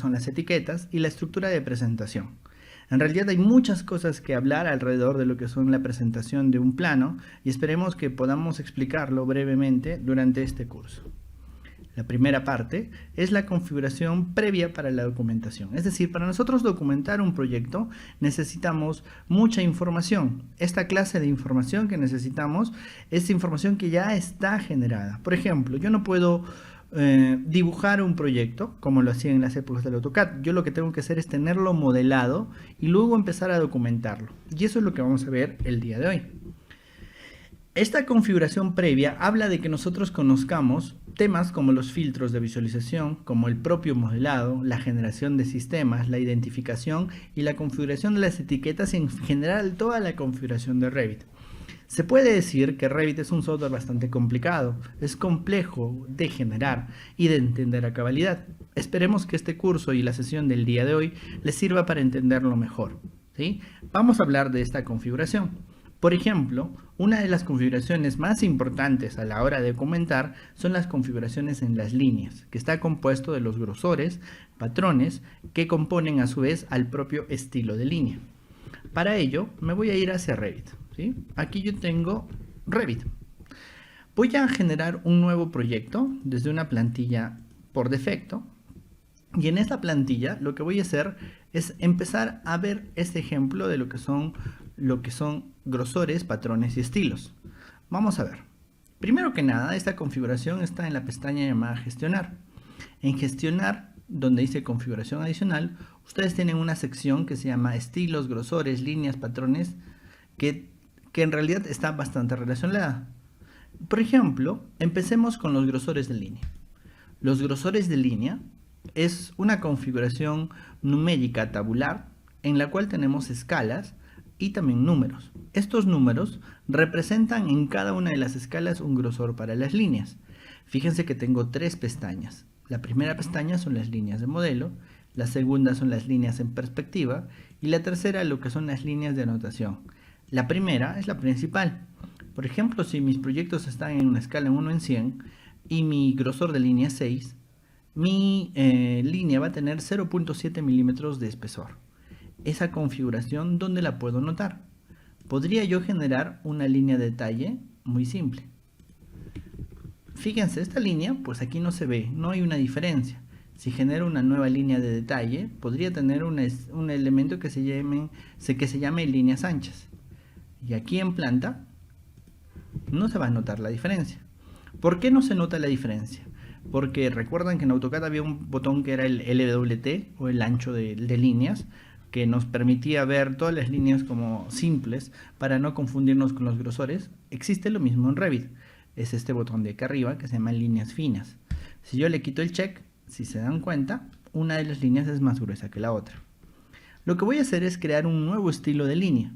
son las etiquetas y la estructura de presentación. En realidad hay muchas cosas que hablar alrededor de lo que son la presentación de un plano y esperemos que podamos explicarlo brevemente durante este curso. La primera parte es la configuración previa para la documentación. Es decir, para nosotros documentar un proyecto necesitamos mucha información. Esta clase de información que necesitamos es información que ya está generada. Por ejemplo, yo no puedo dibujar un proyecto como lo hacía en las épocas del AutoCAD. Yo lo que tengo que hacer es tenerlo modelado y luego empezar a documentarlo. Y eso es lo que vamos a ver el día de hoy. Esta configuración previa habla de que nosotros conozcamos temas como los filtros de visualización, como el propio modelado, la generación de sistemas, la identificación y la configuración de las etiquetas y en general toda la configuración de Revit. Se puede decir que Revit es un software bastante complicado, es complejo de generar y de entender a cabalidad. Esperemos que este curso y la sesión del día de hoy les sirva para entenderlo mejor, ¿sí? Vamos a hablar de esta configuración. Por ejemplo, una de las configuraciones más importantes a la hora de documentar son las configuraciones en las líneas, que está compuesto de los grosores, patrones, que componen a su vez al propio estilo de línea. Para ello, me voy a ir hacia Revit, ¿sí? Aquí yo tengo Revit. Voy a generar un nuevo proyecto desde una plantilla por defecto. Y en esta plantilla lo que voy a hacer es empezar a ver este ejemplo de lo que son grosores, patrones y estilos. Vamos a ver. Primero que nada, esta configuración está en la pestaña llamada Gestionar. En Gestionar, donde dice Configuración Adicional, ustedes tienen una sección que se llama Estilos, Grosores, Líneas, Patrones, que en realidad está bastante relacionada. Por ejemplo, empecemos con los grosores de línea. Los grosores de línea es una configuración numérica tabular en la cual tenemos escalas y también números. Estos números representan en cada una de las escalas un grosor para las líneas. Fíjense que tengo tres pestañas. La primera pestaña son las líneas de modelo, la segunda son las líneas en perspectiva y la tercera lo que son las líneas de anotación. La primera es la principal. Por ejemplo, si mis proyectos están en una escala 1 en 100 y mi grosor de línea es 6, mi línea va a tener 0.7 milímetros de espesor. Esa configuración, ¿dónde la puedo notar? Podría yo generar una línea de detalle muy simple. Fíjense, esta línea, pues aquí no se ve, no hay una diferencia. Si genero una nueva línea de detalle, podría tener un elemento que se llame líneas anchas. Y aquí en planta, no se va a notar la diferencia. ¿Por qué no se nota la diferencia? Porque recuerdan que en AutoCAD había un botón que era el LWT o el ancho de líneas, que nos permitía ver todas las líneas como simples para no confundirnos con los grosores. Existe lo mismo en Revit. Es este botón de acá arriba que se llama líneas finas. Si yo le quito el check, si se dan cuenta, una de las líneas es más gruesa que la otra. Lo que voy a hacer es crear un nuevo estilo de línea.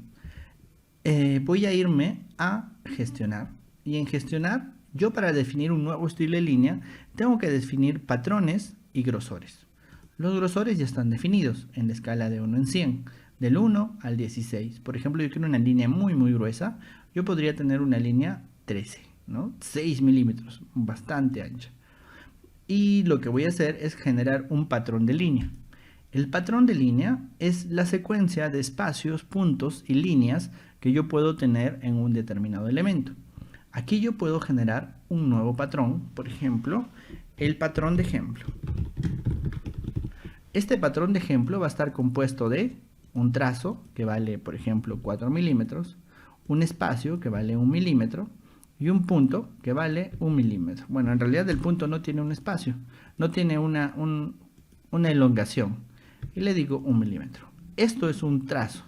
Voy a irme a gestionar y en gestionar yo para definir un nuevo estilo de línea tengo que definir patrones y grosores. Los grosores ya están definidos en la escala de 1 en 100, del 1 al 16. Por ejemplo, yo quiero una línea muy gruesa, yo podría tener una línea 13, ¿no? 6 milímetros, bastante ancha. Y lo que voy a hacer es generar un patrón de línea. El patrón de línea es la secuencia de espacios, puntos y líneas que yo puedo tener en un determinado elemento. Aquí yo puedo generar un nuevo patrón, por ejemplo, el patrón de ejemplo. Este patrón de ejemplo va a estar compuesto de un trazo que vale, por ejemplo, 4 milímetros, un espacio que vale 1 milímetro y un punto que vale 1 milímetro. Bueno, en realidad el punto no tiene un espacio, no tiene una elongación. Y le digo 1 milímetro. Esto es un trazo,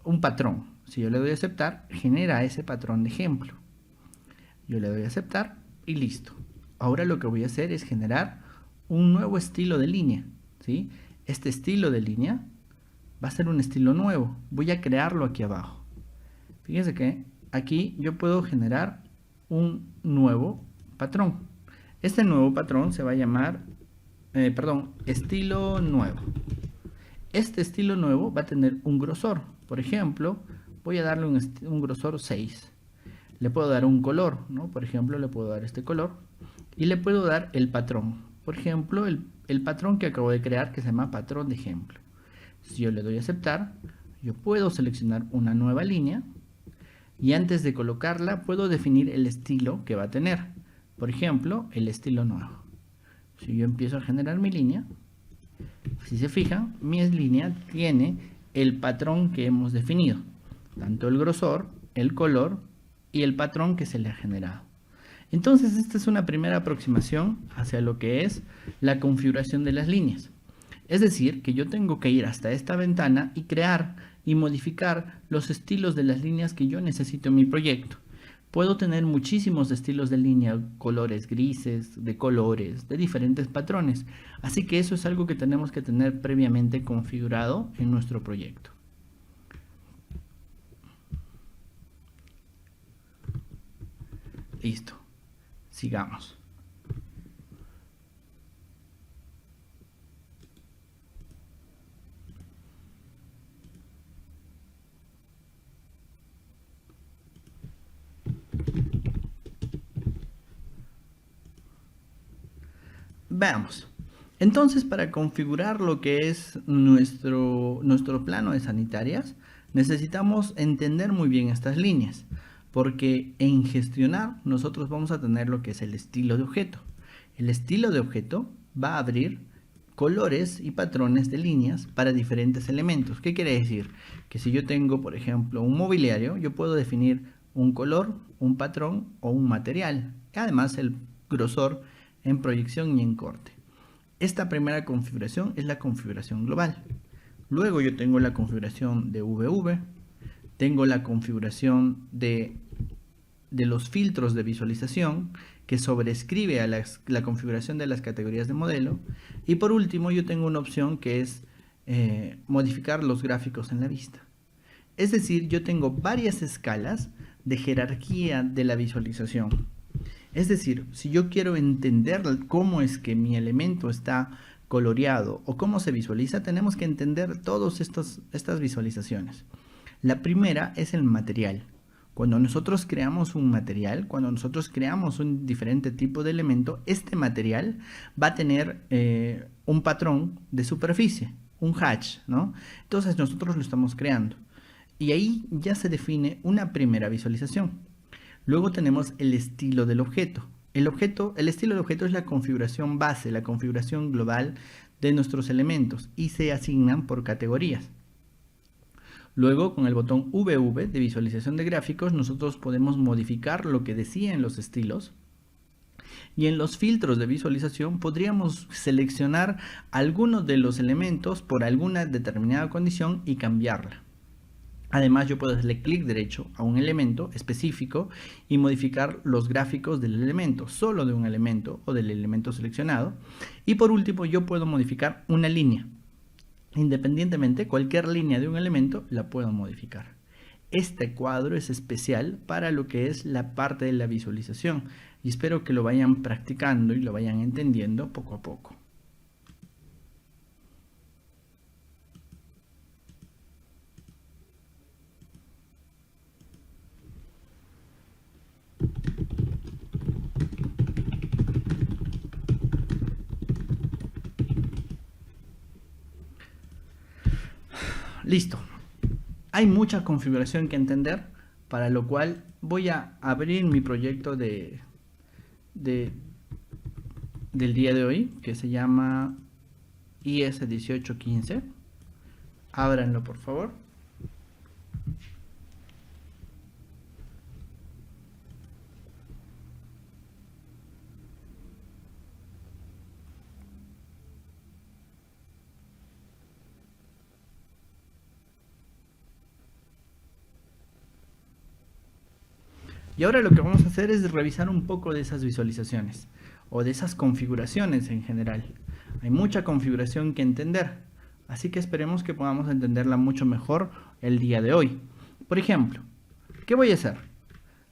un patrón. Si yo le doy a aceptar, genera ese patrón de ejemplo. Yo le doy a aceptar y listo. Ahora lo que voy a hacer es generar un nuevo estilo de línea, ¿sí? Este estilo de línea va a ser un estilo nuevo. Voy a crearlo aquí abajo. Fíjense que aquí yo puedo generar un nuevo patrón. Este nuevo patrón se va a llamar, estilo nuevo. Este estilo nuevo va a tener un grosor. Por ejemplo, voy a darle un grosor 6. Le puedo dar un color, ¿no? Por ejemplo, le puedo dar este color. Y le puedo dar el patrón. Por ejemplo, el el patrón que acabo de crear, que se llama patrón de ejemplo. Si yo le doy a aceptar, yo puedo seleccionar una nueva línea y antes de colocarla puedo definir el estilo que va a tener. Por ejemplo, el estilo nuevo. Si yo empiezo a generar mi línea, si se fijan, mi línea tiene el patrón que hemos definido, tanto el grosor, el color y el patrón que se le ha generado. Entonces, esta es una primera aproximación hacia lo que es la configuración de las líneas. Es decir, que yo tengo que ir hasta esta ventana y crear y modificar los estilos de las líneas que yo necesito en mi proyecto. Puedo tener muchísimos estilos de línea, colores grises, de colores, de diferentes patrones. Así que eso es algo que tenemos que tener previamente configurado en nuestro proyecto. Listo. Sigamos. Veamos. Entonces, para configurar lo que es nuestro plano de sanitarias, necesitamos entender muy bien estas líneas, porque en gestionar nosotros vamos a tener lo que es el estilo de objeto. El estilo de objeto va a abrir colores y patrones de líneas para diferentes elementos. ¿Qué quiere decir? Que si yo tengo, por ejemplo, un mobiliario, yo puedo definir un color, un patrón o un material. Además, el grosor en proyección y en corte. Esta primera configuración es la configuración global. Luego yo tengo la configuración de VV, tengo la configuración de los filtros de visualización que sobrescribe a la configuración de las categorías de modelo, y por último yo tengo una opción que es modificar los gráficos en la vista. Es decir, yo tengo varias escalas de jerarquía de la visualización. Es decir, si yo quiero entender cómo es que mi elemento está coloreado o cómo se visualiza, tenemos que entender todas estas visualizaciones. La primera es el material. Cuando nosotros creamos un material, cuando nosotros creamos un diferente tipo de elemento, este material va a tener un patrón de superficie, un hatch, ¿no? Entonces nosotros lo estamos creando. Y ahí ya se define una primera visualización. Luego tenemos el estilo del objeto. El estilo del objeto es la configuración base, la configuración global de nuestros elementos y se asignan por categorías. Luego, con el botón VV de visualización de gráficos, nosotros podemos modificar lo que decían los estilos. Y en los filtros de visualización podríamos seleccionar algunos de los elementos por alguna determinada condición y cambiarla. Además, yo puedo darle clic derecho a un elemento específico y modificar los gráficos del elemento, solo de un elemento o del elemento seleccionado. Y por último, yo puedo modificar una línea. Independientemente, cualquier línea de un elemento la puedo modificar. Este cuadro es especial para lo que es la parte de la visualización y espero que lo vayan practicando y lo vayan entendiendo poco a poco. Listo. Hay mucha configuración que entender, para lo cual voy a abrir mi proyecto del día de hoy, que se llama IS1815. Ábranlo, por favor. Y ahora lo que vamos a hacer es revisar un poco de esas visualizaciones o de esas configuraciones en general. Hay mucha configuración que entender, así que esperemos que podamos entenderla mucho mejor el día de hoy. Por ejemplo, ¿qué voy a hacer?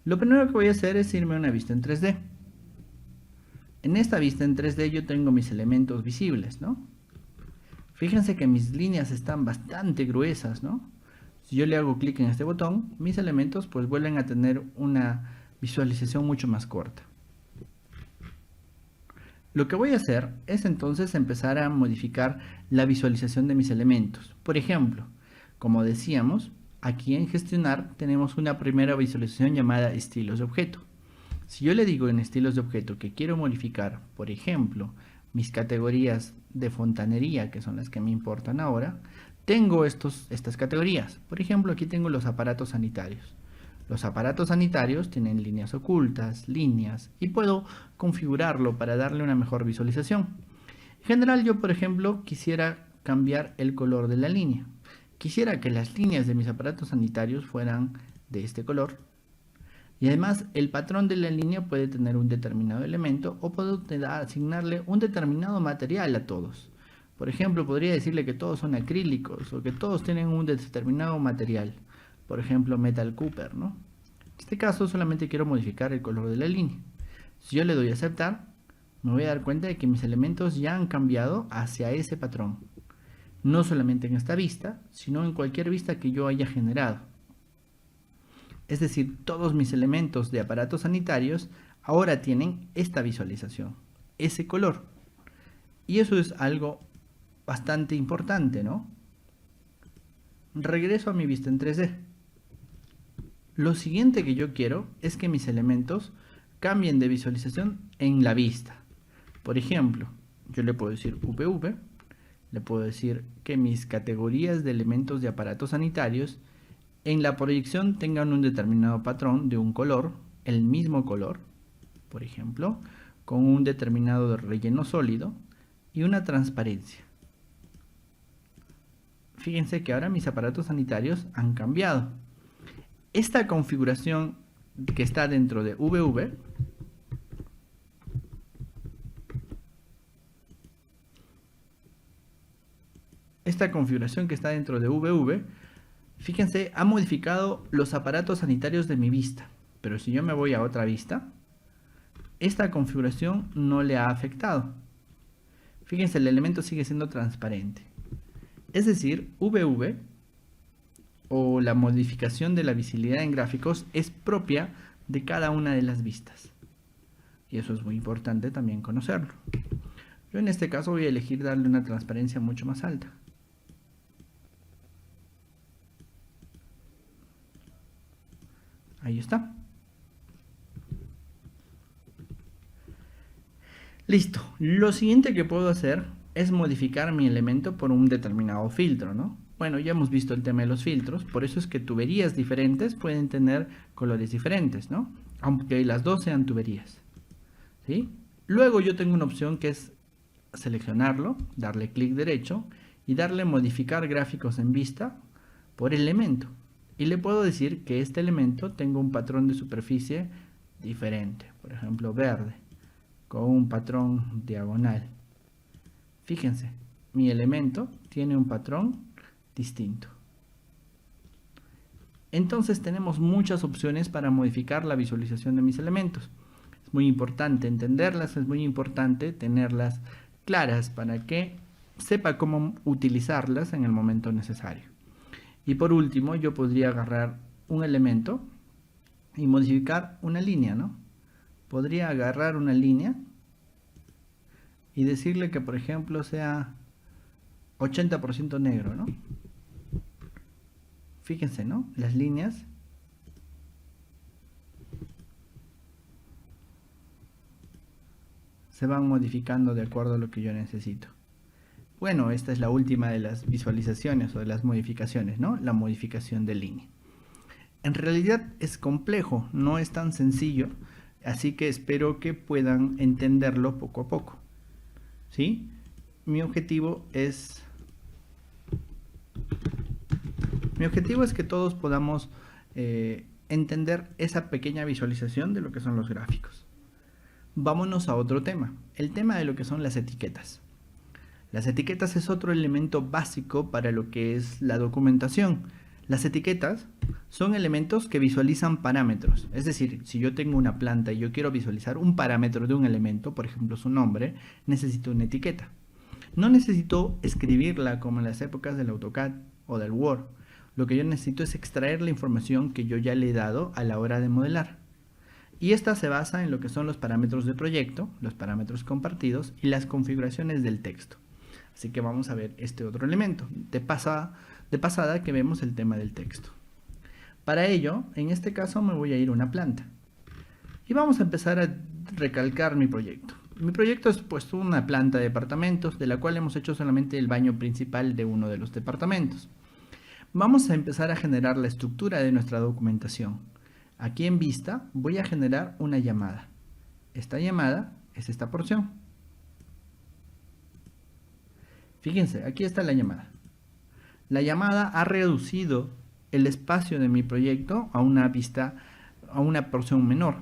Lo primero que voy a hacer es irme a una vista en 3D. En esta vista en 3D yo tengo mis elementos visibles, ¿no? Fíjense que mis líneas están bastante gruesas, ¿no? Si yo le hago clic en este botón, mis elementos pues vuelven a tener una visualización mucho más corta. Lo que voy a hacer es entonces empezar a modificar la visualización de mis elementos. Por ejemplo, como decíamos, aquí en gestionar tenemos una primera visualización llamada estilos de objeto. Si yo le digo en estilos de objeto que quiero modificar, por ejemplo, mis categorías de fontanería, que son las que me importan ahora, tengo estas categorías. Por ejemplo, aquí tengo los aparatos sanitarios. Los aparatos sanitarios tienen líneas ocultas, líneas, y puedo configurarlo para darle una mejor visualización. En general, yo, por ejemplo, quisiera cambiar el color de la línea. Quisiera que las líneas de mis aparatos sanitarios fueran de este color. Y además, el patrón de la línea puede tener un determinado elemento o puedo asignarle un determinado material a todos. Por ejemplo, podría decirle que todos son acrílicos o que todos tienen un determinado material. Por ejemplo, Metal Cooper, ¿no? En este caso solamente quiero modificar el color de la línea. Si yo le doy a aceptar, me voy a dar cuenta de que mis elementos ya han cambiado hacia ese patrón. No solamente en esta vista, sino en cualquier vista que yo haya generado. Es decir, todos mis elementos de aparatos sanitarios ahora tienen esta visualización, ese color. Y eso es algo bastante importante, ¿no? Regreso a mi vista en 3D. Lo siguiente que yo quiero es que mis elementos cambien de visualización en la vista. Por ejemplo, yo le puedo decir VV, le puedo decir que mis categorías de elementos de aparatos sanitarios en la proyección tengan un determinado patrón de un color, el mismo color, por ejemplo, con un determinado relleno sólido y una transparencia. Fíjense que ahora mis aparatos sanitarios han cambiado. Esta configuración que está dentro de VV fíjense, ha modificado los aparatos sanitarios de mi vista. Pero si yo me voy a otra vista, esta configuración no le ha afectado. Fíjense, el elemento sigue siendo transparente. Es decir, VV o la modificación de la visibilidad en gráficos es propia de cada una de las vistas. Y eso es muy importante también conocerlo. Yo en este caso voy a elegir darle una transparencia mucho más alta. Ahí está. Listo. Lo siguiente que puedo hacer es modificar mi elemento por un determinado filtro, ¿no? Bueno, ya hemos visto el tema de los filtros, por eso es que tuberías diferentes pueden tener colores diferentes, ¿no? Aunque las dos sean tuberías, ¿sí? Luego yo tengo una opción que es seleccionarlo, darle clic derecho y darle modificar gráficos en vista por elemento. Y le puedo decir que este elemento tenga un patrón de superficie diferente, por ejemplo verde, con un patrón diagonal. Fíjense, mi elemento tiene un patrón distinto. Entonces tenemos muchas opciones para modificar la visualización de mis elementos. Es muy importante entenderlas, es muy importante tenerlas claras para que sepa cómo utilizarlas en el momento necesario. Y por último, yo podría agarrar un elemento y modificar una línea, ¿no? Podría agarrar una línea y decirle que, por ejemplo, sea 80% negro, ¿no? Fíjense, ¿no? Las líneas se van modificando de acuerdo a lo que yo necesito. Bueno, esta es la última de las visualizaciones o de las modificaciones, ¿no? La modificación de línea. En realidad es complejo, no es tan sencillo, así que espero que puedan entenderlo poco a poco, ¿sí? Mi objetivo es que todos podamos entender esa pequeña visualización de lo que son los gráficos. Vámonos a otro tema, el tema de lo que son las etiquetas. Las etiquetas es otro elemento básico para lo que es la documentación. Las etiquetas son elementos que visualizan parámetros. Es decir, si yo tengo una planta y yo quiero visualizar un parámetro de un elemento, por ejemplo su nombre, necesito una etiqueta. No necesito escribirla como en las épocas del AutoCAD o del Word. Lo que yo necesito es extraer la información que yo ya le he dado a la hora de modelar. Y esta se basa en lo que son los parámetros de proyecto, los parámetros compartidos y las configuraciones del texto. Así que vamos a ver este otro elemento. De pasada que vemos el tema del texto. Para ello, en este caso me voy a ir a una planta. Y vamos a empezar a recalcar mi proyecto. Mi proyecto es pues una planta de departamentos, de la cual hemos hecho solamente el baño principal de uno de los departamentos. Vamos a empezar a generar la estructura de nuestra documentación. Aquí en vista voy a generar una llamada. Esta llamada es esta porción. Fíjense, aquí está la llamada. La llamada ha reducido el espacio de mi proyecto a una vista, a una porción menor.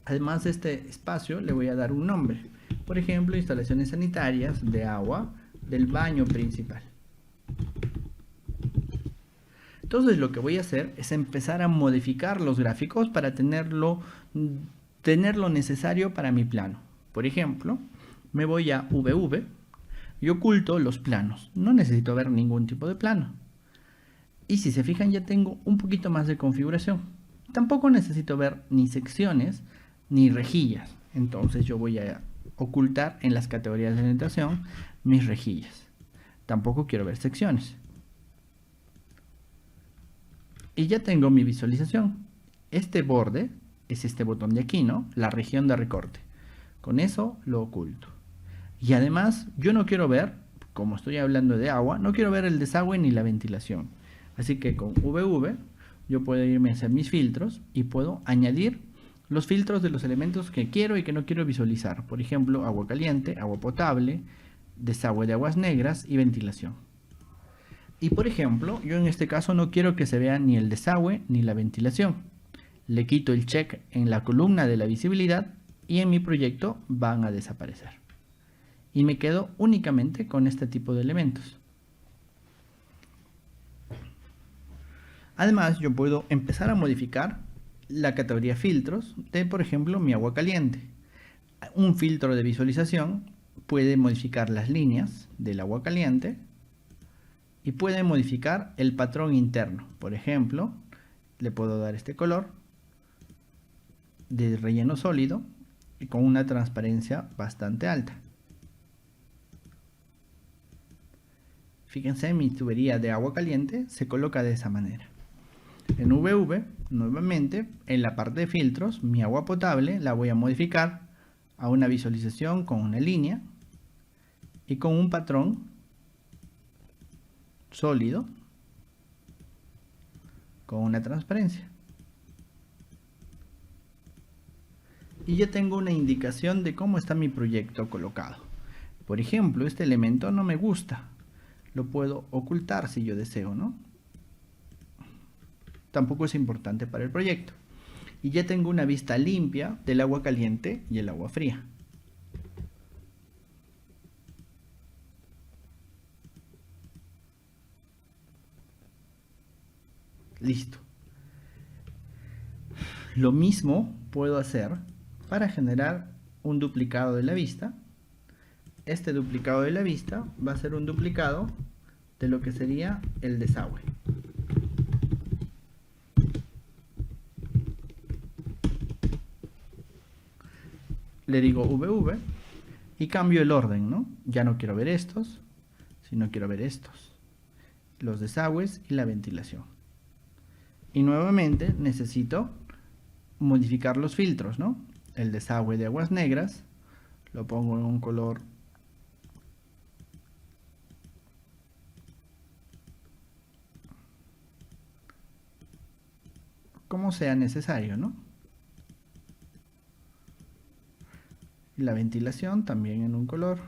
Además de este espacio le voy a dar un nombre. Por ejemplo, instalaciones sanitarias de agua del baño principal. Entonces lo que voy a hacer es empezar a modificar los gráficos para tener lo necesario para mi plano. Por ejemplo, me voy a VV y oculto los planos. No necesito ver ningún tipo de plano. Y si se fijan, ya tengo un poquito más de configuración. Tampoco necesito ver ni secciones ni rejillas. Entonces yo voy a ocultar en las categorías de orientación mis rejillas. Tampoco quiero ver secciones. Y ya tengo mi visualización. Este borde es este botón de aquí, ¿no? La región de recorte. Con eso lo oculto. Y además yo no quiero ver, como estoy hablando de agua, no quiero ver el desagüe ni la ventilación. Así que con VV yo puedo irme a hacer mis filtros y puedo añadir los filtros de los elementos que quiero y que no quiero visualizar. Por ejemplo, agua caliente, agua potable, desagüe de aguas negras y ventilación. Y por ejemplo, yo en este caso no quiero que se vea ni el desagüe ni la ventilación. Le quito el check en la columna de la visibilidad y en mi proyecto van a desaparecer. Y me quedo únicamente con este tipo de elementos. Además, yo puedo empezar a modificar la categoría filtros de, por ejemplo, mi agua caliente. Un filtro de visualización puede modificar las líneas del agua caliente y puede modificar el patrón interno. Por ejemplo, le puedo dar este color de relleno sólido y con una transparencia bastante alta. Fíjense, mi tubería de agua caliente se coloca de esa manera. En VV, nuevamente, en la parte de filtros, mi agua potable la voy a modificar a una visualización con una línea y con un patrón sólido con una transparencia. Y ya tengo una indicación de cómo está mi proyecto colocado. Por ejemplo, este elemento no me gusta. Lo puedo ocultar si yo deseo, ¿no? Tampoco es importante para el proyecto. Y ya tengo una vista limpia del agua caliente y el agua fría. Listo. Lo mismo puedo hacer para generar un duplicado de la vista. Este duplicado de la vista va a ser un duplicado de lo que sería el desagüe. Le digo VV y cambio el orden, ¿no? Ya no quiero ver estos, sino quiero ver estos. Los desagües y la ventilación. Y nuevamente necesito modificar los filtros, ¿no? El desagüe de aguas negras lo pongo en un color como sea necesario, ¿no? Y la ventilación también en un color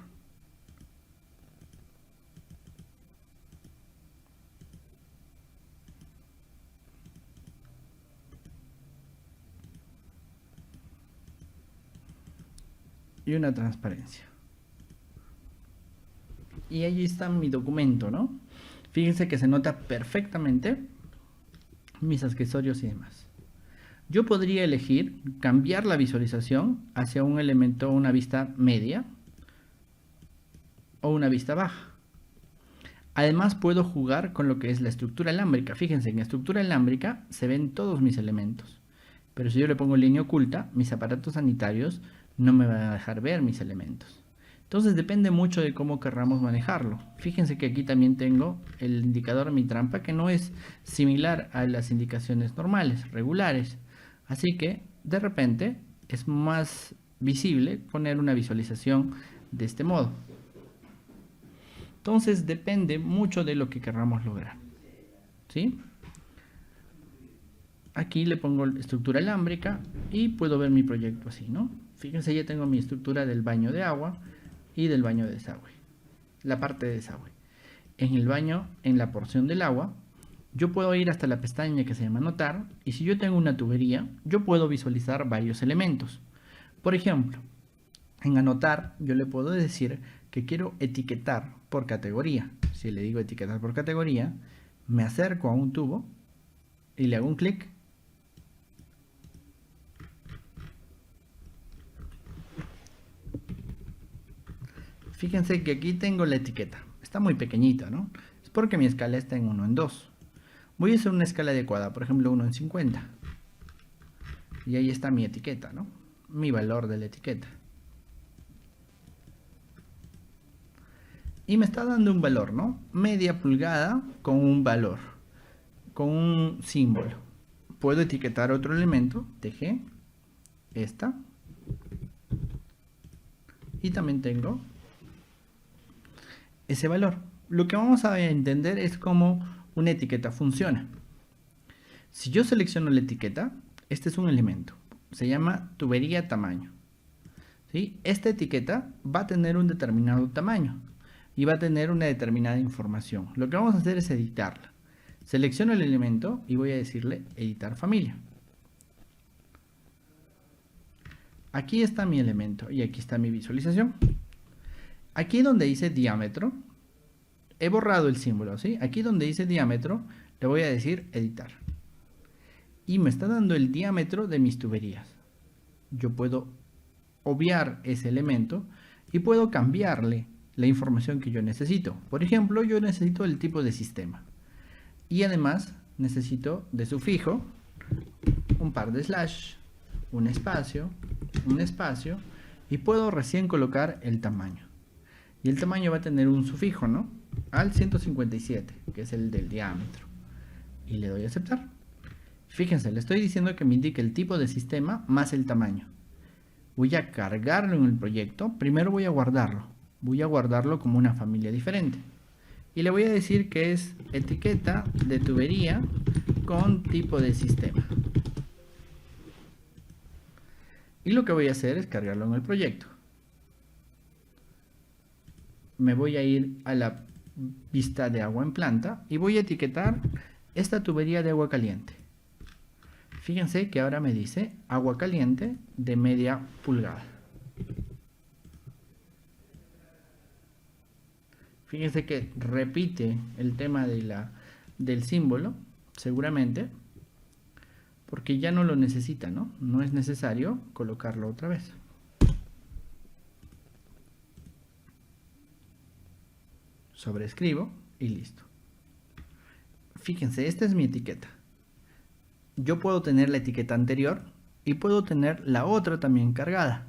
y una transparencia. Y ahí está mi documento, ¿no? Fíjense que se nota perfectamente mis accesorios y demás. Yo podría elegir cambiar la visualización hacia un elemento, una vista media o una vista baja. Además puedo jugar con lo que es la estructura alámbrica. Fíjense, en la estructura alámbrica se ven todos mis elementos. Pero si yo le pongo línea oculta, mis aparatos sanitarios no me van a dejar ver mis elementos. Entonces depende mucho de cómo querramos manejarlo. Fíjense que aquí también tengo el indicador de mi trampa, que no es similar a las indicaciones normales, regulares. Así que de repente es más visible poner una visualización de este modo. Entonces depende mucho de lo que queramos lograr. ¿Sí? Aquí le pongo estructura alámbrica y puedo ver mi proyecto así, ¿no? Fíjense, ya tengo mi estructura del baño de agua y del baño de desagüe. La parte de desagüe. En el baño, en la porción del agua, yo puedo ir hasta la pestaña que se llama anotar, y si yo tengo una tubería, yo puedo visualizar varios elementos. Por ejemplo, en anotar, yo le puedo decir que quiero etiquetar por categoría. Si le digo etiquetar por categoría, me acerco a un tubo y le hago un clic. Fíjense que aquí tengo la etiqueta. Está muy pequeñita, ¿no? Es porque mi escala está en 1 en 2. Voy a hacer una escala adecuada, por ejemplo 1 en 50. Y ahí está mi etiqueta, ¿no? Mi valor de la etiqueta. Y me está dando un valor, ¿no? Media pulgada con un valor, con un símbolo. Puedo etiquetar otro elemento, TG, esta. Y también tengo ese valor. Lo que vamos a entender es cómo una etiqueta funciona. Si yo selecciono la etiqueta, este es un elemento. Se llama tubería tamaño. ¿Sí? Esta etiqueta va a tener un determinado tamaño y va a tener una determinada información. Lo que vamos a hacer es editarla. Selecciono el elemento y voy a decirle editar familia. Aquí está mi elemento y aquí está mi visualización. Aquí donde dice diámetro, he borrado el símbolo, ¿sí? Aquí donde dice diámetro, le voy a decir editar. Y me está dando el diámetro de mis tuberías. Yo puedo obviar ese elemento y puedo cambiarle la información que yo necesito. Por ejemplo, yo necesito el tipo de sistema. Y además necesito de sufijo un par de slash, un espacio, y puedo recién colocar el tamaño. Y el tamaño va a tener un sufijo, ¿no? Al 157, que es el del diámetro. Y le doy a aceptar. Fíjense, le estoy diciendo que me indique el tipo de sistema más el tamaño. Voy a cargarlo en el proyecto. Primero voy a guardarlo. Voy a guardarlo como una familia diferente. Y le voy a decir que es etiqueta de tubería con tipo de sistema. Y lo que voy a hacer es cargarlo en el proyecto. Me voy a ir a la vista de agua en planta y voy a etiquetar esta tubería de agua caliente. Fíjense que ahora me dice agua caliente de media pulgada. Fíjense que repite el tema del símbolo, seguramente, porque ya no lo necesita, ¿no? No es necesario colocarlo otra vez. Sobrescribo y listo. Fíjense, esta es mi etiqueta. Yo puedo tener la etiqueta anterior y puedo tener la otra también cargada.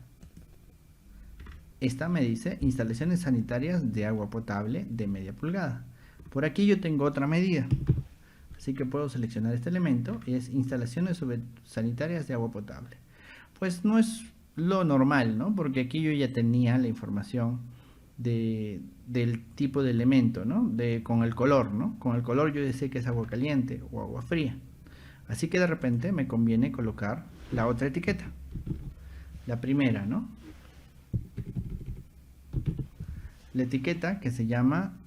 Esta me dice instalaciones sanitarias de agua potable de media pulgada. Por aquí yo tengo otra medida. Así que puedo seleccionar este elemento y es instalaciones sanitarias de agua potable. Pues no es lo normal, ¿no? Porque aquí yo ya tenía la información del tipo de elemento, ¿no? Con el color, ¿no? Con el color yo sé que es agua caliente o agua fría. Así que de repente me conviene colocar la otra etiqueta. La primera, ¿no? La etiqueta que se llama...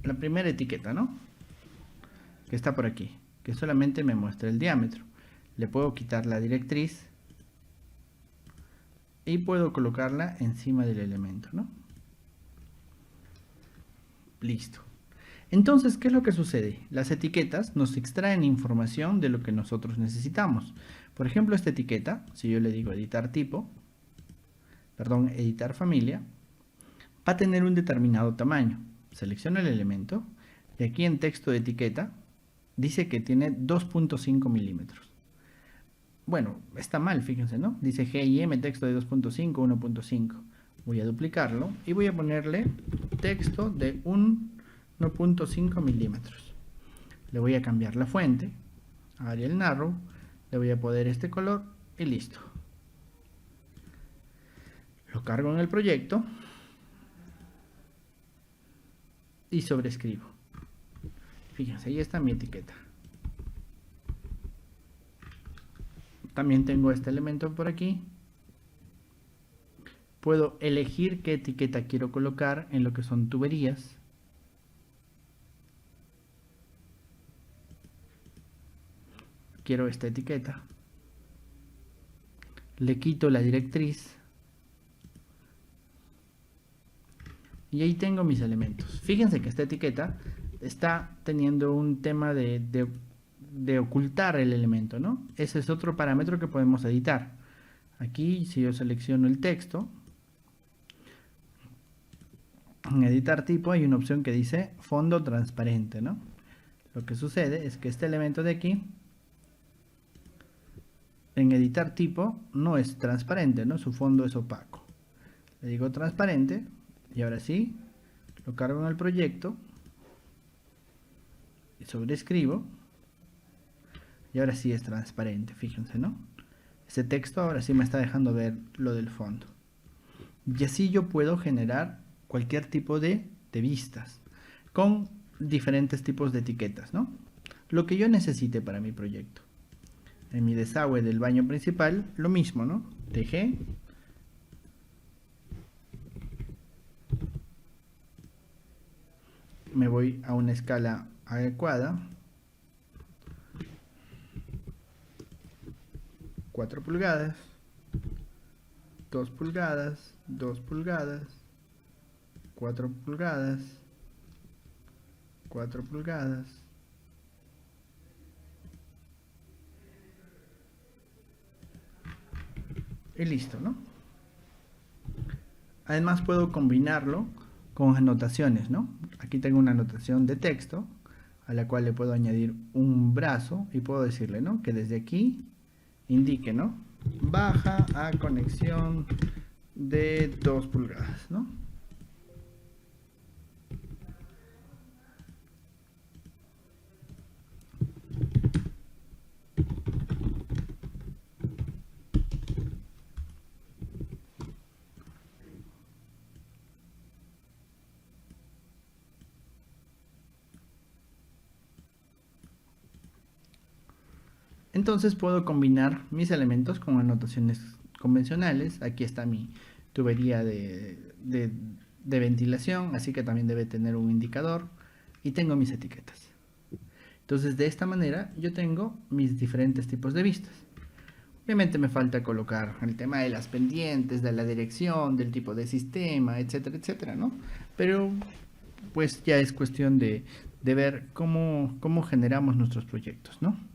la primera etiqueta, ¿no? Que está por aquí, que solamente me muestra el diámetro. Le puedo quitar la directriz y puedo colocarla encima del elemento, ¿no? Listo. Entonces, ¿qué es lo que sucede? Las etiquetas nos extraen información de lo que nosotros necesitamos. Por ejemplo, esta etiqueta, si yo le digo editar tipo, perdón, editar familia, va a tener un determinado tamaño. Selecciono el elemento y aquí en texto de etiqueta dice que tiene 2.5 milímetros. Bueno, está mal, fíjense, ¿no? Dice G y M, texto de 2.5, 1.5. Voy a duplicarlo y voy a ponerle texto de 1.5 milímetros. Le voy a cambiar la fuente, Arial Narrow, le voy a poner este color y listo. Lo cargo en el proyecto y sobrescribo. Fíjense, ahí está mi etiqueta. También tengo este elemento por aquí. Puedo elegir qué etiqueta quiero colocar en lo que son tuberías. Quiero esta etiqueta. Le quito la directriz. Y ahí tengo mis elementos. Fíjense que esta etiqueta está teniendo un tema de ocultar el elemento, ¿no? Ese es otro parámetro que podemos editar. Aquí, si yo selecciono el texto, en editar tipo hay una opción que dice fondo transparente, ¿no? Lo que sucede es que este elemento de aquí, en editar tipo, no es transparente, ¿no? Su fondo es opaco. Le digo transparente y ahora sí, lo cargo en el proyecto y sobrescribo. Y ahora sí es transparente, fíjense, ¿no? Ese texto ahora sí me está dejando ver lo del fondo. Y así yo puedo generar cualquier tipo de vistas con diferentes tipos de etiquetas, ¿no? Lo que yo necesite para mi proyecto. En mi desagüe del baño principal, lo mismo, ¿no? TG. Me voy a una escala adecuada. 4 pulgadas, 2 pulgadas, 2 pulgadas, 4 pulgadas, 4 pulgadas. Y listo, ¿no? Además puedo combinarlo con anotaciones, ¿no? Aquí tengo una anotación de texto a la cual le puedo añadir un brazo y puedo decirle, ¿no? Que desde aquí indique, ¿no? Baja a conexión de 2 pulgadas, ¿no? Entonces puedo combinar mis elementos con anotaciones convencionales. Aquí está mi tubería de ventilación, así que también debe tener un indicador. Y tengo mis etiquetas. Entonces de esta manera yo tengo mis diferentes tipos de vistas. Obviamente me falta colocar el tema de las pendientes, de la dirección, del tipo de sistema, etcétera, etcétera, ¿no? Pero pues ya es cuestión de ver cómo generamos nuestros proyectos, ¿no?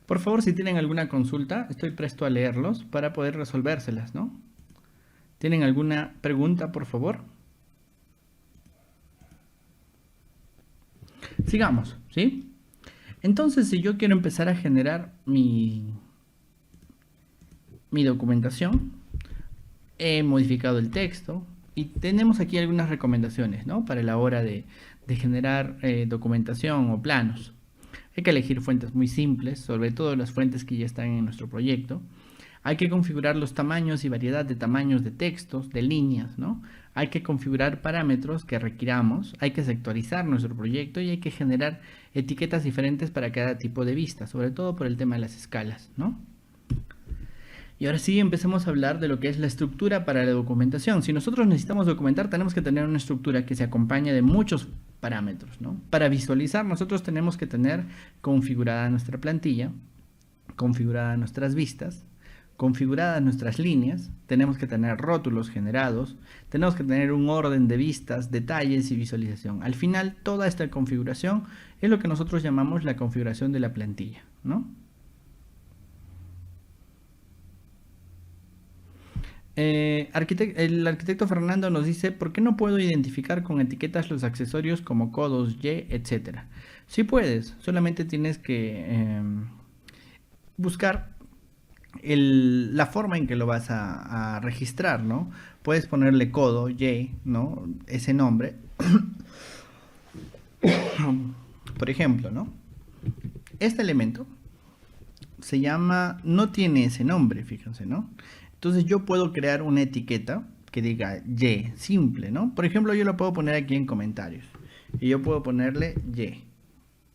Por favor, si tienen alguna consulta, estoy presto a leerlos para poder resolvérselas, ¿no? ¿Tienen alguna pregunta, por favor? Sigamos, ¿sí? Entonces, si yo quiero empezar a generar mi documentación, he modificado el texto y tenemos aquí algunas recomendaciones, ¿no? Para la hora de generar documentación o planos. Hay que elegir fuentes muy simples, sobre todo las fuentes que ya están en nuestro proyecto. Hay que configurar los tamaños y variedad de tamaños de textos, de líneas, ¿no? Hay que configurar parámetros que requiramos, hay que sectorizar nuestro proyecto y hay que generar etiquetas diferentes para cada tipo de vista, sobre todo por el tema de las escalas, ¿no? Y ahora sí empecemos a hablar de lo que es la estructura para la documentación. Si nosotros necesitamos documentar, tenemos que tener una estructura que se acompañe de muchos parámetros, ¿no? Para visualizar, nosotros tenemos que tener configurada nuestra plantilla, configurada nuestras vistas, configuradas nuestras líneas, tenemos que tener rótulos generados, tenemos que tener un orden de vistas, detalles y visualización. Al final, toda esta configuración es lo que nosotros llamamos la configuración de la plantilla, ¿no? El arquitecto Fernando nos dice, ¿por qué no puedo identificar con etiquetas los accesorios como codos, Y, etcétera? Sí puedes, solamente tienes que buscar la forma en que lo vas a registrar, ¿no? Puedes ponerle codo, Y, ¿no? Ese nombre. Por ejemplo, ¿no? Este elemento se llama, no tiene ese nombre, fíjense, ¿no? Entonces yo puedo crear una etiqueta que diga Y, simple, ¿no? Por ejemplo, yo lo puedo poner aquí en comentarios. Y yo puedo ponerle Y,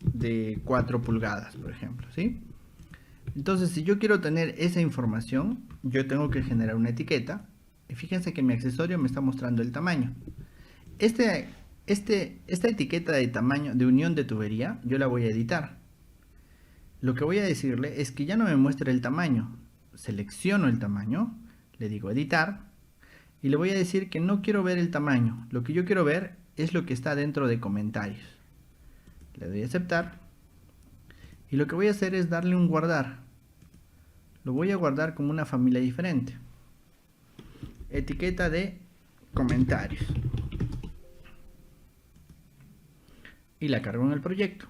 de 4 pulgadas, por ejemplo, ¿sí? Entonces, si yo quiero tener esa información, yo tengo que generar una etiqueta. Y fíjense que mi accesorio me está mostrando el tamaño. Esta etiqueta de tamaño, de unión de tubería, yo la voy a editar. Lo que voy a decirle es que ya no me muestre el tamaño. Selecciono el tamaño, le digo editar, y le voy a decir que no quiero ver el tamaño. Lo que yo quiero ver es lo que está dentro de comentarios. Le doy a aceptar. Y lo que voy a hacer es darle un guardar. Lo voy a guardar como una familia diferente. Etiqueta de comentarios. Y la cargo en el proyecto.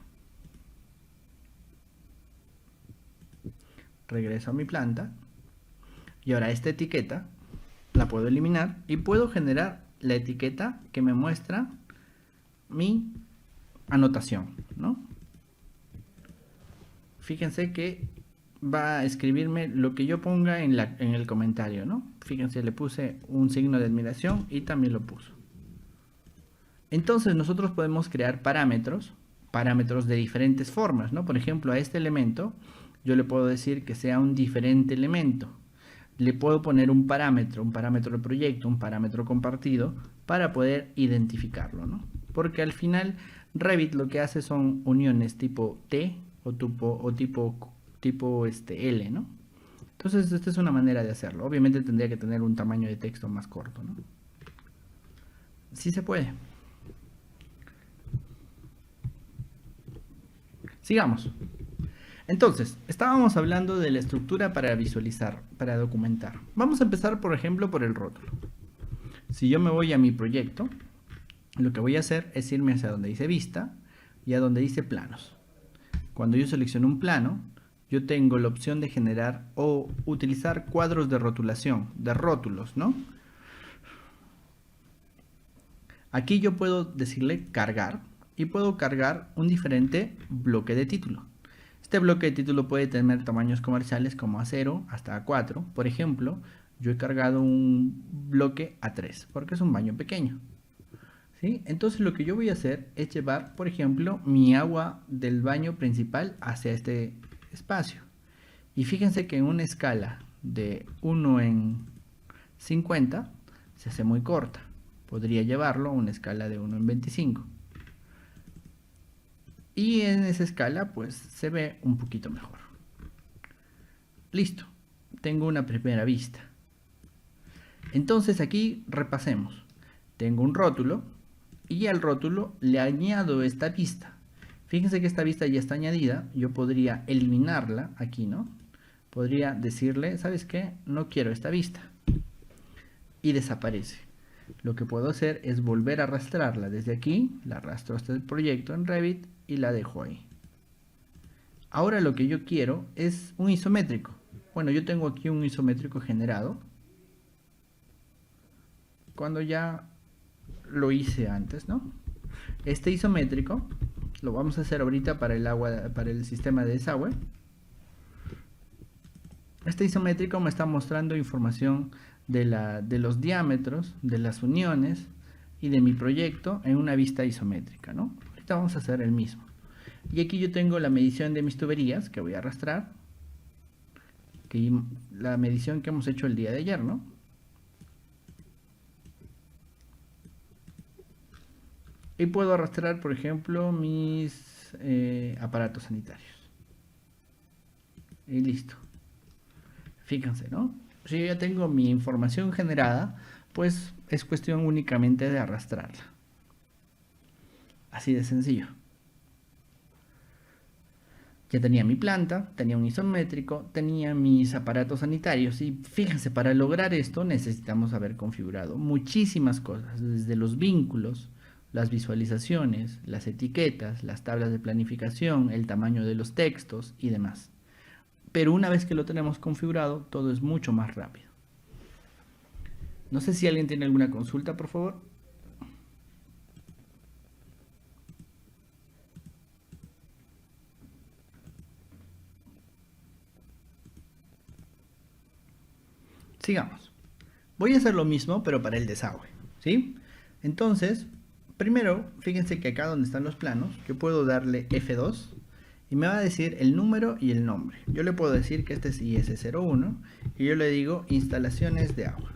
Regreso a mi planta. Y ahora esta etiqueta la puedo eliminar y puedo generar la etiqueta que me muestra mi anotación, ¿no? Fíjense que va a escribirme lo que yo ponga en el comentario, ¿no? Fíjense, le puse un signo de admiración y también lo puso. Entonces nosotros podemos crear parámetros de diferentes formas, ¿no? Por ejemplo, a este elemento yo le puedo decir que sea un diferente elemento. Le puedo poner un parámetro de proyecto, un parámetro compartido para poder identificarlo, ¿no? Porque al final Revit lo que hace son uniones tipo T o tipo L, ¿no? Entonces esta es una manera de hacerlo. Obviamente tendría que tener un tamaño de texto más corto, ¿no? Sí se puede. Sigamos. Entonces, estábamos hablando de la estructura para visualizar, para documentar. Vamos a empezar, por ejemplo, por el rótulo. Si yo me voy a mi proyecto, lo que voy a hacer es irme hacia donde dice vista y a donde dice planos. Cuando yo selecciono un plano, yo tengo la opción de generar o utilizar cuadros de rotulación, de rótulos, ¿no? Aquí yo puedo decirle cargar y puedo cargar un diferente bloque de título. Este bloque de título puede tener tamaños comerciales como A0 hasta A4. Por ejemplo, yo he cargado un bloque A3 porque es un baño pequeño, ¿sí? Entonces lo que yo voy a hacer es llevar, por ejemplo, mi agua del baño principal hacia este espacio. Y fíjense que en una escala de 1 en 50 se hace muy corta. Podría llevarlo a una escala de 1 en 25. Y en esa escala pues se ve un poquito mejor. Listo, tengo una primera vista. Entonces aquí repasemos. Tengo un rótulo y al rótulo le añado esta vista. Fíjense que esta vista ya está añadida. Yo podría eliminarla aquí, ¿no? Podría decirle, ¿sabes qué? No quiero esta vista. Y desaparece. Lo que puedo hacer es volver a arrastrarla desde aquí. La arrastro hasta el proyecto en Revit y la dejo ahí. Ahora lo que yo quiero es un isométrico. Bueno, yo tengo aquí un isométrico generado. Cuando ya lo hice antes, ¿no? Este isométrico lo vamos a hacer ahorita para el agua, para el sistema de desagüe. Este isométrico me está mostrando información de los diámetros, de las uniones y de mi proyecto en una vista isométrica, ¿no? Ahorita vamos a hacer el mismo. Y aquí yo tengo la medición de mis tuberías que voy a arrastrar. La medición que hemos hecho el día de ayer, ¿no? Y puedo arrastrar, por ejemplo, mis aparatos sanitarios. Y listo. Fíjense, ¿no? Si yo ya tengo mi información generada, pues es cuestión únicamente de arrastrarla. Así de sencillo. Ya tenía mi planta, tenía un isométrico, tenía mis aparatos sanitarios y fíjense, para lograr esto necesitamos haber configurado muchísimas cosas, desde los vínculos, las visualizaciones, las etiquetas, las tablas de planificación, el tamaño de los textos y demás. Pero una vez que lo tenemos configurado, todo es mucho más rápido. No sé si alguien tiene alguna consulta, por favor. Sigamos. Voy a hacer lo mismo, pero para el desagüe, ¿sí? Entonces, primero, fíjense que acá donde están los planos, yo puedo darle F2 y me va a decir el número y el nombre. Yo le puedo decir que este es IS01 y yo le digo instalaciones de agua.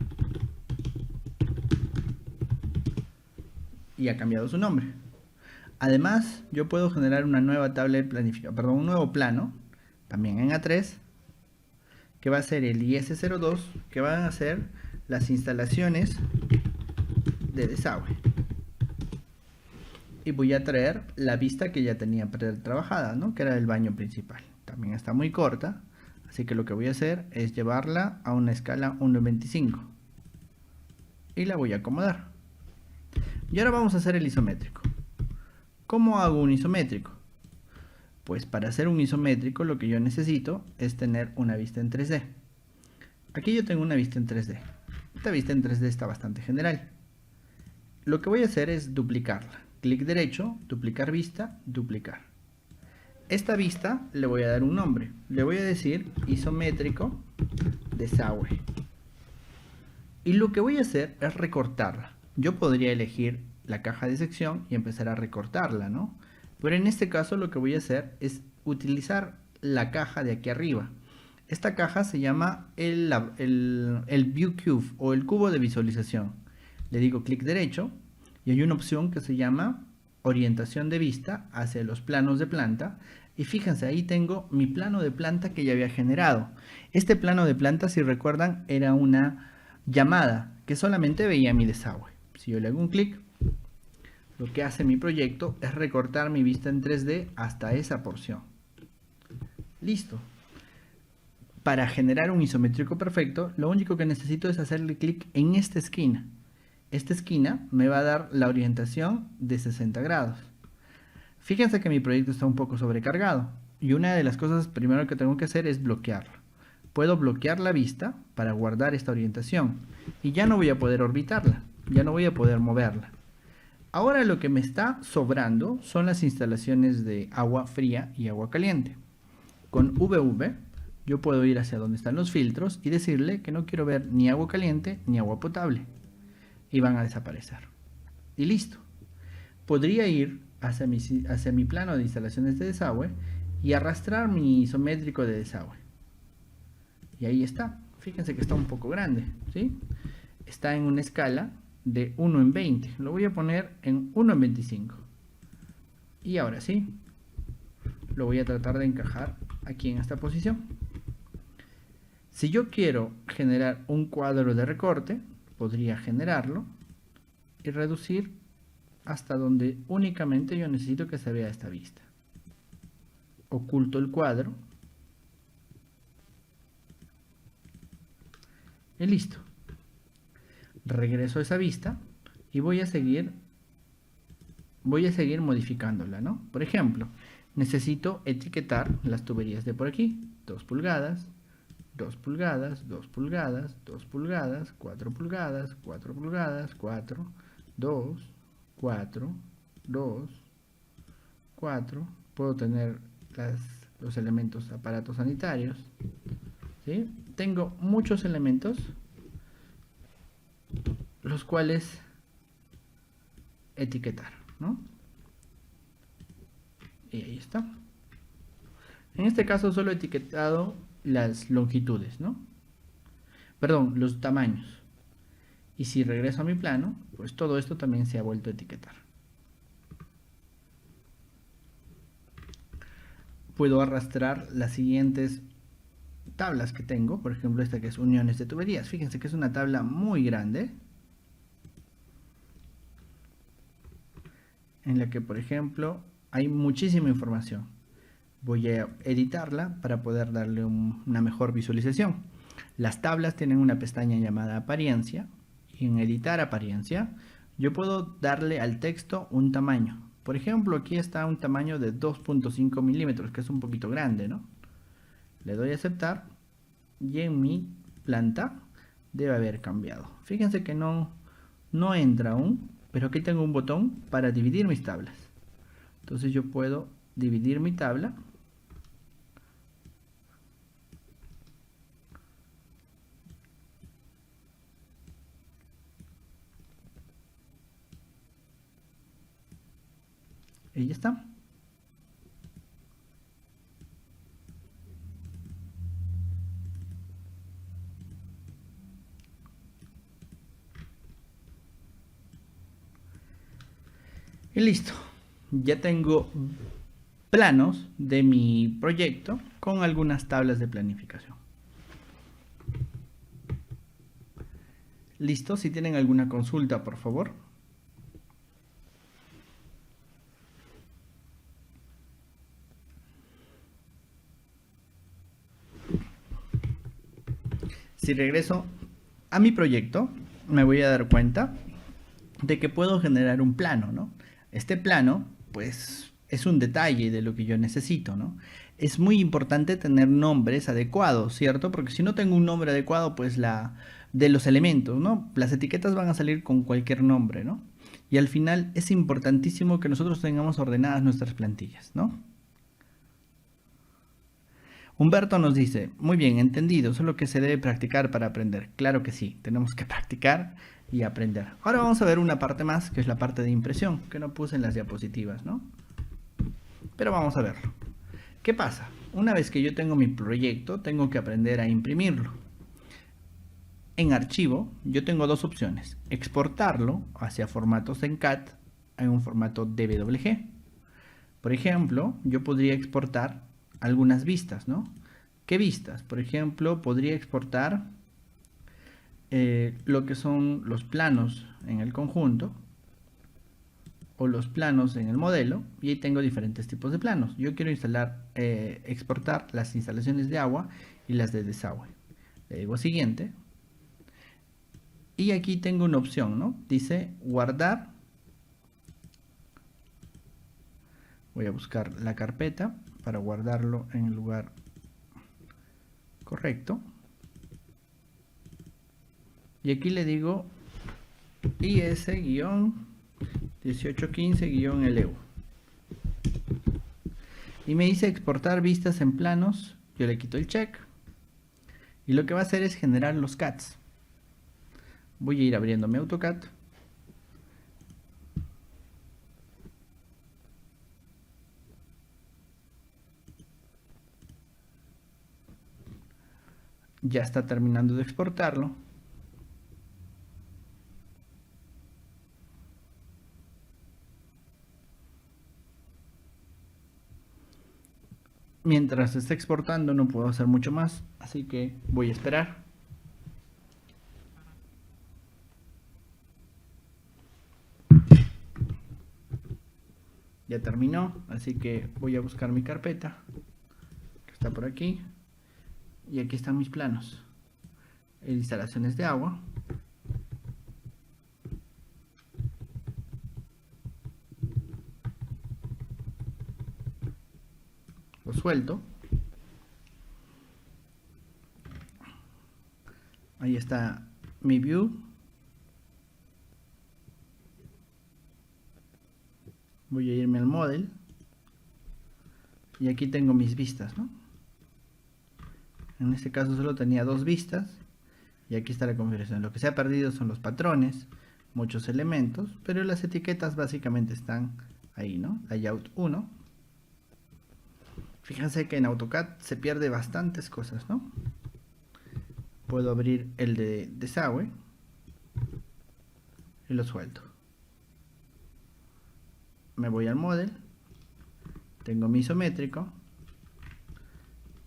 Y ha cambiado su nombre. Además, yo puedo generar una nueva tabla de planificación, perdón, un nuevo plano, también en A3, que va a ser el IS02, que van a ser las instalaciones de desagüe. Y voy a traer la vista que ya tenía trabajada, ¿no? Que era el baño principal. También está muy corta, así que lo que voy a hacer es llevarla a una escala 1:25. Y la voy a acomodar. Y ahora vamos a hacer el isométrico. ¿Cómo hago un isométrico? Pues para hacer un isométrico lo que yo necesito es tener una vista en 3D. Aquí yo tengo una vista en 3D. Esta vista en 3D está bastante general. Lo que voy a hacer es duplicarla. Clic derecho, duplicar vista, duplicar. Esta vista le voy a dar un nombre. Le voy a decir isométrico desagüe. Y lo que voy a hacer es recortarla. Yo podría elegir la caja de sección y empezar a recortarla, ¿no? Pero en este caso lo que voy a hacer es utilizar la caja de aquí arriba. Esta caja se llama el View Cube o el cubo de visualización. Le digo clic derecho y hay una opción que se llama orientación de vista hacia los planos de planta. Y fíjense, ahí tengo mi plano de planta que ya había generado. Este plano de planta, si recuerdan, era una llamada que solamente veía mi desagüe. Si yo le hago un clic, lo que hace mi proyecto es recortar mi vista en 3D hasta esa porción. Listo. Para generar un isométrico perfecto, lo único que necesito es hacerle clic en esta esquina. Esta esquina me va a dar la orientación de 60 grados. Fíjense que mi proyecto está un poco sobrecargado y una de las cosas primero que tengo que hacer es bloquearlo. Puedo bloquear la vista para guardar esta orientación y ya no voy a poder orbitarla, ya no voy a poder moverla. Ahora lo que me está sobrando son las instalaciones de agua fría y agua caliente. Con VV yo puedo ir hacia donde están los filtros y decirle que no quiero ver ni agua caliente ni agua potable. Y van a desaparecer. Y listo. Podría ir hacia mi plano de instalaciones de desagüe y arrastrar mi isométrico de desagüe. Y ahí está. Fíjense que está un poco grande, ¿sí? Está en una escala de 1:20. Lo voy a poner en 1:25. Y ahora sí, lo voy a tratar de encajar aquí en esta posición. Si yo quiero generar un cuadro de recorte, podría generarlo y reducir hasta donde únicamente yo necesito que se vea esta vista. Oculto el cuadro y listo. Regreso a esa vista y voy a seguir modificándola, ¿no? Por ejemplo, necesito etiquetar las tuberías de por aquí. 2 pulgadas, 2 pulgadas, 2 pulgadas, 2 pulgadas, 4 pulgadas, 4 pulgadas, 4, 2, 4, 2, 4. Puedo tener los elementos aparatos sanitarios, ¿sí? Tengo muchos elementos los cuales etiquetar, ¿no? Y ahí está. En este caso solo he etiquetado las longitudes, ¿no? Perdón, los tamaños. Y si regreso a mi plano, pues todo esto también se ha vuelto a etiquetar. Puedo arrastrar las siguientes tablas que tengo, por ejemplo esta que es uniones de tuberías. Fíjense que es una tabla muy grande, en la que por ejemplo hay muchísima información. Voy a editarla para poder darle una mejor visualización. Las tablas tienen una pestaña llamada apariencia, y en editar apariencia yo puedo darle al texto un tamaño. Por ejemplo, aquí está un tamaño de 2.5 milímetros, que es un poquito grande, ¿no? Le doy a aceptar y en mi planta debe haber cambiado. Fíjense que no entra aún, pero aquí tengo un botón para dividir mis tablas. Entonces yo puedo dividir mi tabla. Y ya está. Y listo. Ya tengo planos de mi proyecto con algunas tablas de planificación. Listo. Si tienen alguna consulta, por favor. Si regreso a mi proyecto, me voy a dar cuenta de que puedo generar un plano, ¿no? Este plano, pues, es un detalle de lo que yo necesito, ¿no? Es muy importante tener nombres adecuados, ¿cierto? Porque si no tengo un nombre adecuado, pues de los elementos, ¿no? Las etiquetas van a salir con cualquier nombre, ¿no? Y al final es importantísimo que nosotros tengamos ordenadas nuestras plantillas, ¿no? Humberto nos dice, muy bien, entendido, solo que se debe practicar para aprender. Claro que sí, tenemos que practicar y aprender. Ahora vamos a ver una parte más, que es la parte de impresión, que no puse en las diapositivas, ¿no? Pero vamos a verlo. ¿Qué pasa? Una vez que yo tengo mi proyecto, tengo que aprender a imprimirlo. En archivo, yo tengo dos opciones. Exportarlo hacia formatos en CAD en un formato DWG. Por ejemplo, yo podría exportar algunas vistas, ¿no? ¿Qué vistas? Por ejemplo, podría exportar lo que son los planos en el conjunto o los planos en el modelo, y ahí tengo diferentes tipos de planos. Yo quiero exportar las instalaciones de agua y las de desagüe. Le digo siguiente. Y aquí tengo una opción, ¿no? Dice guardar. Voy a buscar la carpeta para guardarlo en el lugar correcto. Y aquí le digo IS-1815-LU. Y me dice exportar vistas en planos. Yo le quito el check. Y lo que va a hacer es generar los CADs. Voy a ir abriendo mi AutoCAD. Ya está terminando de exportarlo. Mientras se está exportando no puedo hacer mucho más, así que voy a esperar. Ya terminó, así que voy a buscar mi carpeta, que está por aquí. Y aquí están mis planos. Instalaciones de agua. Lo suelto. Ahí está mi view. Voy a irme al model. Y aquí tengo mis vistas, ¿no? En este caso solo tenía dos vistas. Y aquí está la configuración. Lo que se ha perdido son los patrones, muchos elementos, pero las etiquetas básicamente están ahí, ¿no? Layout 1. Fíjense que en AutoCAD se pierde bastantes cosas, ¿no? Puedo abrir el de desagüe y lo suelto. Me voy al model. Tengo mi isométrico.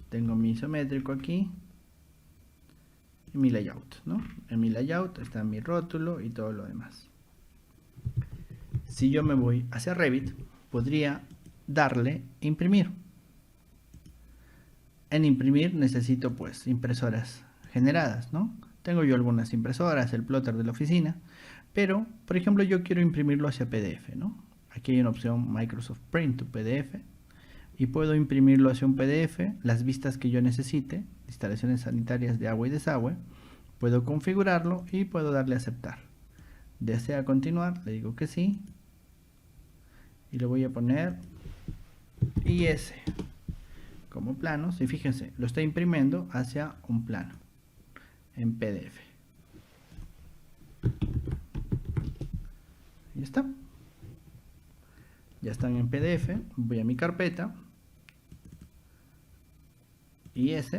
Tengo mi isométrico aquí. y mi layout, ¿no? En mi layout está mi rótulo y todo lo demás. Si yo me voy hacia Revit, podría darle imprimir. En imprimir necesito pues impresoras generadas, ¿no? Tengo yo algunas impresoras, el plotter de la oficina, pero por ejemplo yo quiero imprimirlo hacia PDF, ¿no? Aquí hay una opción Microsoft Print to PDF y puedo imprimirlo hacia un PDF, las vistas que yo necesite, instalaciones sanitarias de agua y desagüe, puedo configurarlo y puedo darle a aceptar. ¿Desea continuar? Le digo que sí y le voy a poner IS como planos y fíjense, lo está imprimiendo hacia un plano en PDF. Ya está. Ya están en PDF. Voy a mi carpeta. IS.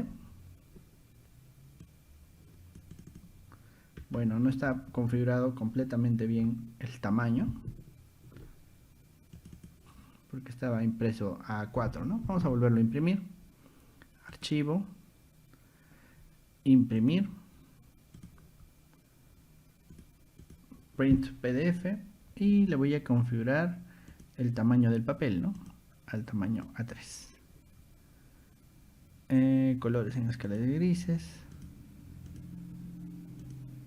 Bueno, no está configurado completamente bien el tamaño, porque estaba impreso a 4, ¿no? Vamos a volverlo a imprimir. Archivo. Imprimir. Print PDF. Y le voy a configurar el tamaño del papel, ¿no? Al tamaño A3. Colores en escala de grises.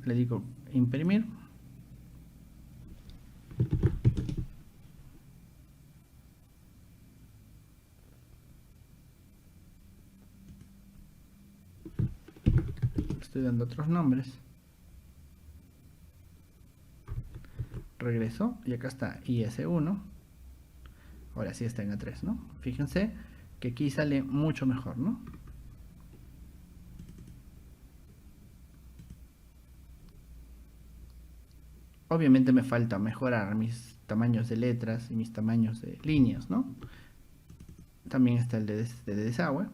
Le digo imprimir. Estoy dando otros nombres. Regreso y acá está IS1. Ahora sí está en A3, ¿no? Fíjense que aquí sale mucho mejor, ¿no? Obviamente me falta mejorar mis tamaños de letras y mis tamaños de líneas, ¿no? También está el de desagüe,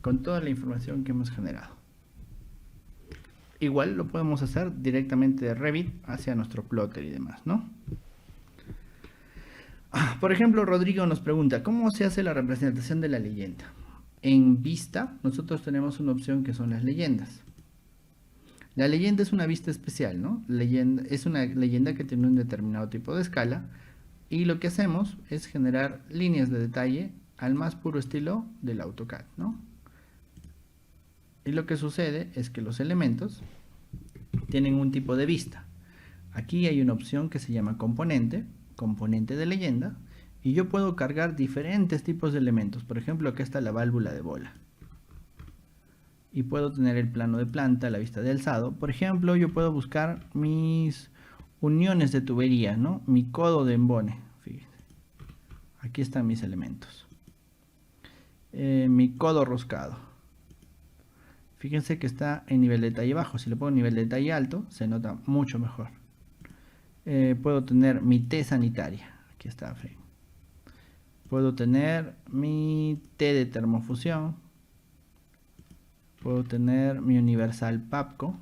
con toda la información que hemos generado. Igual lo podemos hacer directamente de Revit hacia nuestro plotter y demás, ¿no? Por ejemplo, Rodrigo nos pregunta, ¿cómo se hace la representación de la leyenda? En vista, nosotros tenemos una opción que son las leyendas. La leyenda es una vista especial, ¿no? Es una leyenda que tiene un determinado tipo de escala y lo que hacemos es generar líneas de detalle al más puro estilo del AutoCAD, ¿no? Y lo que sucede es que los elementos tienen un tipo de vista. Aquí hay una opción que se llama componente de leyenda, y yo puedo cargar diferentes tipos de elementos. Por ejemplo, acá está la válvula de bola. Y puedo tener el plano de planta, la vista de alzado. Por ejemplo, yo puedo buscar mis uniones de tubería, ¿no? Mi codo de embone. Fíjense. Aquí están mis elementos. Mi codo roscado. Fíjense que está en nivel de detalle bajo. Si le pongo nivel de detalle alto, se nota mucho mejor. Puedo tener mi T sanitaria. Aquí está. Puedo tener mi T de termofusión. Puedo tener mi universal PAPCO.